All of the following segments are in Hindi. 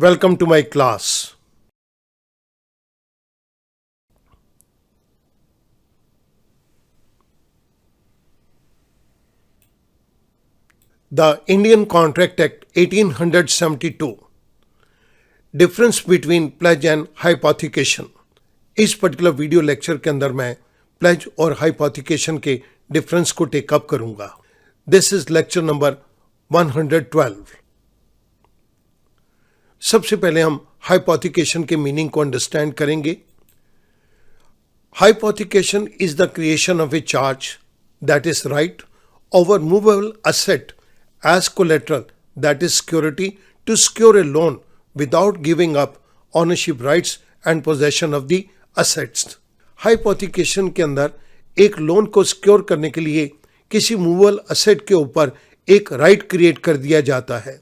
Welcome to my class. The Indian Contract Act 1872. Difference between pledge and hypothecation. इस पर्टिकुलर वीडियो लेक्चर के अंदर मैं प्लेज और हाइपोथिकेशन के डिफरेंस को टेकअप करूंगा. This is lecture number 112. सबसे पहले हम हाइपोथिकेशन के मीनिंग को अंडरस्टैंड करेंगे. Hypothecation is the creation of a charge that is right over movable asset as collateral that is security to secure a loan without giving up ownership rights and possession of the assets. Hypothecation के अंदर एक लोन को सिक्योर करने के लिए किसी मूवेबल असेट के ऊपर एक राइट क्रिएट कर दिया जाता है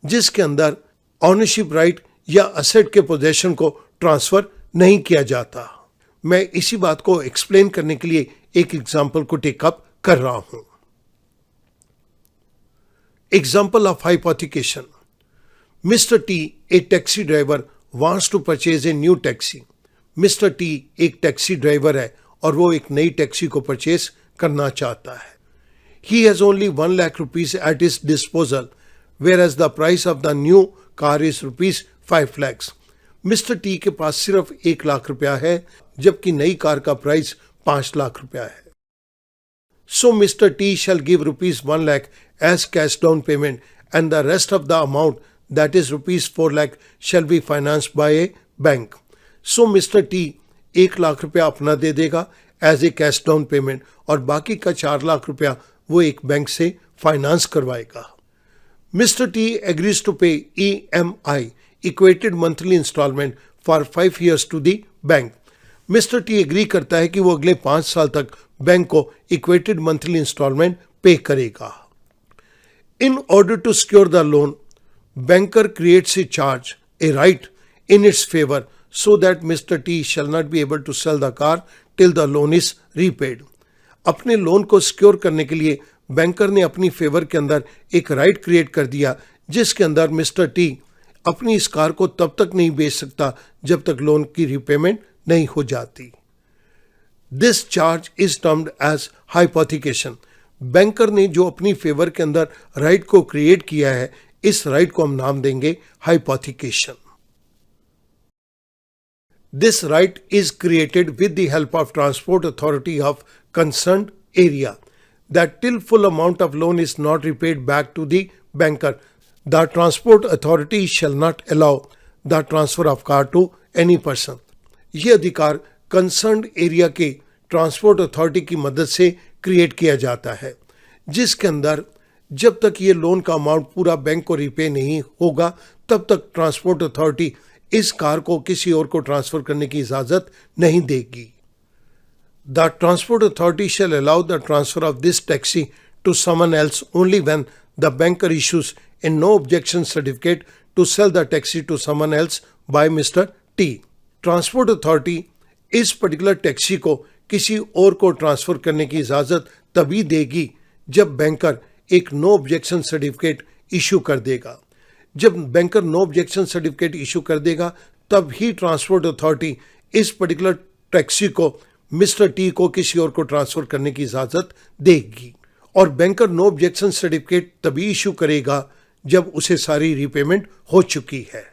जिसके अंदर ऑनरशिप राइट या असेट के पोजेशन को ट्रांसफर नहीं किया जाता. मैं इसी बात को एक्सप्लेन करने के लिए एक एग्जांपल को टेकअप कर रहा हूं. Example of hypothecation. Mister T, a taxi driver, wants to purchase a new taxi. Mister T एक टैक्सी ड्राइवर है और वो एक नई टैक्सी को परचेज करना चाहता है. He has only 1 lakh rupees at his disposal whereas the price of the new car is rupees 5 lakhs. Mister T के पास सिर्फ 1 लाख रुपया है जबकि नई कार का प्राइस 5 लाख रुपया है. So Mr. T shall give rupees 1 lakh as cash down payment and the rest of the amount that is rupees 4 lakh shall be financed by a bank. So Mr. T 1 lakh रुपया अपना दे देगा as a cash down payment और बाकी का 4 लाख रुपया वो एक बैंक से फाइनेंस करवाएगा. Mr. T agrees to pay EMI, equated monthly installment, for 5 years to the bank. Mr. T agree करता है कि वो अगले 5 साल तक बैंक को इक्वेटेड मंथली इंस्टॉलमेंट पे करेगा. In order to secure the loan, banker creates a charge, a right in its favor so that Mr. T shall not be able to sell the car till the loan is repaid. अपने लोन को सिक्योर करने के लिए बैंकर ने अपनी फेवर के अंदर एक राइट क्रिएट कर दिया जिसके अंदर मिस्टर टी अपनी इस कार को तब तक नहीं बेच सकता जब तक लोन की रीपेमेंट नहीं हो जाती. This charge is termed as hypothecation. Banker ने जो अपनी फेवर के अंदर राइट को क्रिएट किया है इस राइट को हम नाम देंगे hypothecation. This right is created with the help of transport authority of concerned area that till full amount of loan is not repaid back to the banker, the transport authority shall not allow the transfer of car to any person. ये अधिकार कंसर्न्ड एरिया के ट्रांसपोर्ट अथॉरिटी की मदद से क्रिएट किया जाता है जिसके अंदर जब तक ये लोन का अमाउंट पूरा बैंक को रिपे नहीं होगा तब तक ट्रांसपोर्ट अथॉरिटी इस कार को किसी और को ट्रांसफर करने की इजाज़त नहीं देगी. The transport authority shall allow the transfer of this taxi to someone else only when the banker issues a no objection certificate to sell the taxi to someone else by Mr. T. Transport authority इस पर्टिकुलर टैक्सी को किसी और को ट्रांसफर करने की इजाज़त तभी देगी जब बैंकर एक नो ऑब्जेक्शन सर्टिफिकेट इशू कर देगा. जब banker no objection certificate issue कर देगा तब ही ट्रांसपोर्ट अथॉरिटी इस पर्टिकुलर टैक्सी को मिस्टर टी को किसी और को ट्रांसफर करने की इजाज़त देगी और बैंकर नो ऑब्जेक्शन सर्टिफिकेट तभी इशू करेगा जब उसे सारी रीपेमेंट हो चुकी है.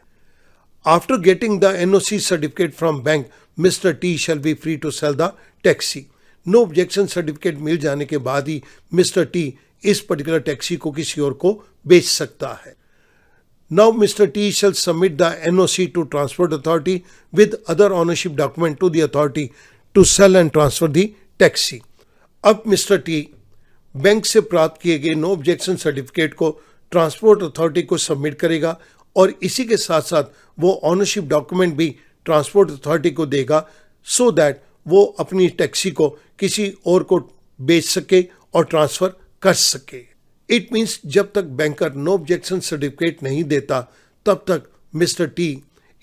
After getting the NOC certificate from bank mister T shall be free to sell the taxi. No objection certificate मिल जाने के बाद ही मिस्टर टी इस पर्टिकुलर टैक्सी को किसी और को बेच सकता है. Now Mr. T shall submit the NOC to Transport Authority with other ownership document to the authority to sell and transfer the taxi. अब मिस्टर टी बैंक से प्राप्त किए गए नो ऑब्जेक्शन सर्टिफिकेट को ट्रांसपोर्ट अथॉरिटी को सबमिट करेगा और इसी के साथ साथ वो ऑनरशिप डॉक्यूमेंट भी ट्रांसपोर्ट अथॉरिटी को देगा सो दैट वो अपनी टैक्सी को किसी और को बेच सके और ट्रांसफ़र कर सके. इट मीन्स जब तक बैंकर नो ऑब्जेक्शन सर्टिफिकेट नहीं देता तब तक मिस्टर टी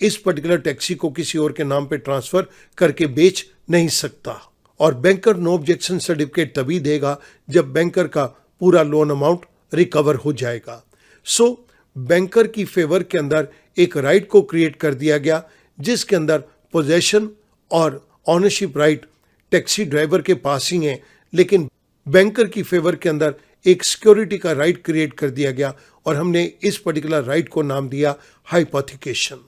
इस पर्टिकुलर टैक्सी को किसी और के नाम पे ट्रांसफ़र करके बेच नहीं सकता और बैंकर नो ऑब्जेक्शन सर्टिफिकेट तभी देगा जब बैंकर का पूरा लोन अमाउंट रिकवर हो जाएगा. सो बैंकर की फेवर के अंदर एक राइट को क्रिएट कर दिया गया जिसके अंदर पोजेशन और ऑनरशिप राइट टैक्सी ड्राइवर के पास ही है, लेकिन बैंकर की फेवर के अंदर एक सिक्योरिटी का राइट क्रिएट कर दिया गया और हमने इस पर्टिकुलर राइट को नाम दिया हाइपोथिकेशन।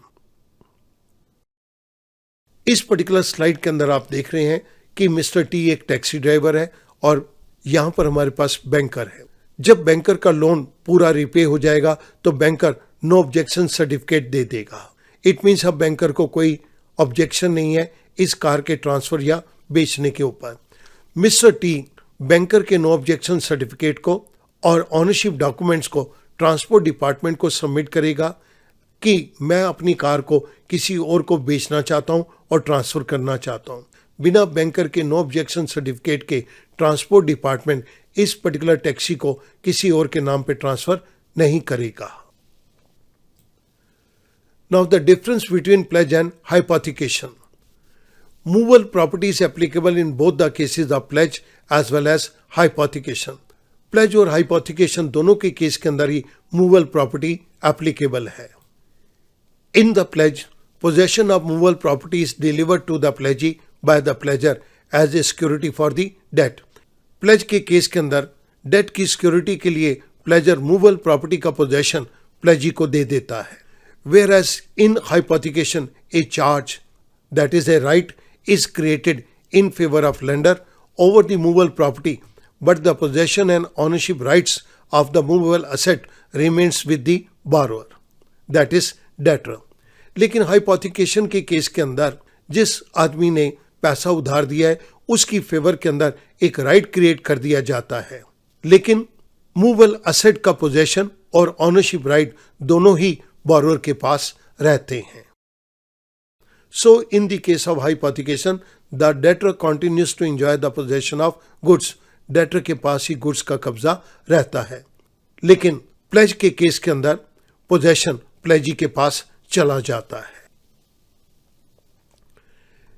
इस पर्टिकुलर स्लाइड के अंदर आप देख रहे हैं कि मिस्टर टी एक टैक्सी ड्राइवर है और यहां पर हमारे पास बैंकर है। जब बैंकर का लोन पूरा रिपे हो जाएगा तो बैंकर नो ऑब्जेक्शन सर्टिफिकेट दे देगा। इट मीन्स अब बैंकर को कोई ऑब्जेक्शन नहीं है इस कार के ट्रांसफर या बेचने के ऊपर। मिस्टर टी बैंकर के नो ऑब्जेक्शन सर्टिफिकेट को और ऑनरशिप डॉक्यूमेंट्स को ट्रांसपोर्ट डिपार्टमेंट को सबमिट करेगा कि मैं अपनी कार को किसी और को बेचना चाहता हूं और ट्रांसफर करना चाहता हूं। बिना बैंकर के नो ऑब्जेक्शन सर्टिफिकेट के ट्रांसपोर्ट डिपार्टमेंट इस पर्टिकुलर टैक्सी को किसी और के नाम पे ट्रांसफर नहीं करेगा। Now the difference between pledge and hypothecation. Movable property is applicable in both the cases of pledge as well as hypothecation. Pledge और hypothecation दोनों के केस के अंदर ही movable property applicable है। In the pledge, possession of movable property is delivered to the pledgee by the pledger as a security for the debt. Pledge के केस के अंदर debt की security के लिए pledger movable property का possession pledgee को दे देता है। Whereas in hypothecation, a charge, that is a right, is created in favor of lender over the movable property, but the possession and ownership rights of the movable asset remains with the borrower, that is debtor. लेकिन हाइपोथिकेशन के केस के अंदर जिस आदमी ने पैसा उधार दिया है उसकी फेवर के अंदर एक राइट क्रिएट कर दिया जाता है, लेकिन मूवेबल असेट का पोजेशन और ऑनरशिप राइट दोनों ही बोरोअर के पास रहते हैं। So, in the case of hypothecation, the debtor continues to enjoy the possession of goods. Debtor के पास ही goods का कब्जा रहता है, लेकिन pledge के केस के अंदर possession pledgee के पास चला जाता है।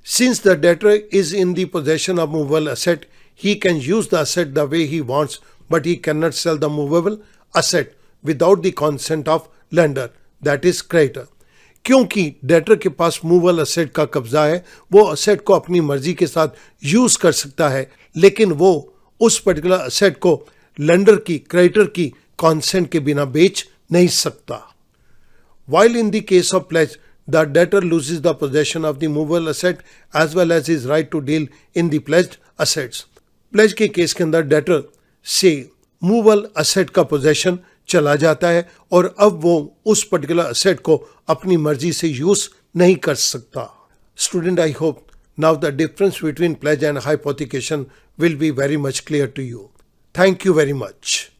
Since the debtor is in the possession of movable asset, he can use the asset the way he wants, but he cannot sell the movable asset without the consent of lender, that is creditor. क्योंकि डेटर के पास मूवेबल असेट का कब्जा है, वो असेट को अपनी मर्जी के साथ यूज कर सकता है, लेकिन वो उस पर्टिकुलर असेट को लेंडर की क्रेडिटर की कॉन्सेंट के बिना बेच नहीं सकता। While in the case of pledge, the debtor loses the possession of the movable asset as well as his right to deal in the pledged assets. Pledge के केस के अंदर डेटर से मूवेबल असेट का पोजेशन चला जाता है और अब वो उस पर्टिकुलर असेट को अपनी मर्जी से यूज नहीं कर सकता। Student, I hope now the difference between pledge and hypothecation will be very much clear to you. Thank you very much.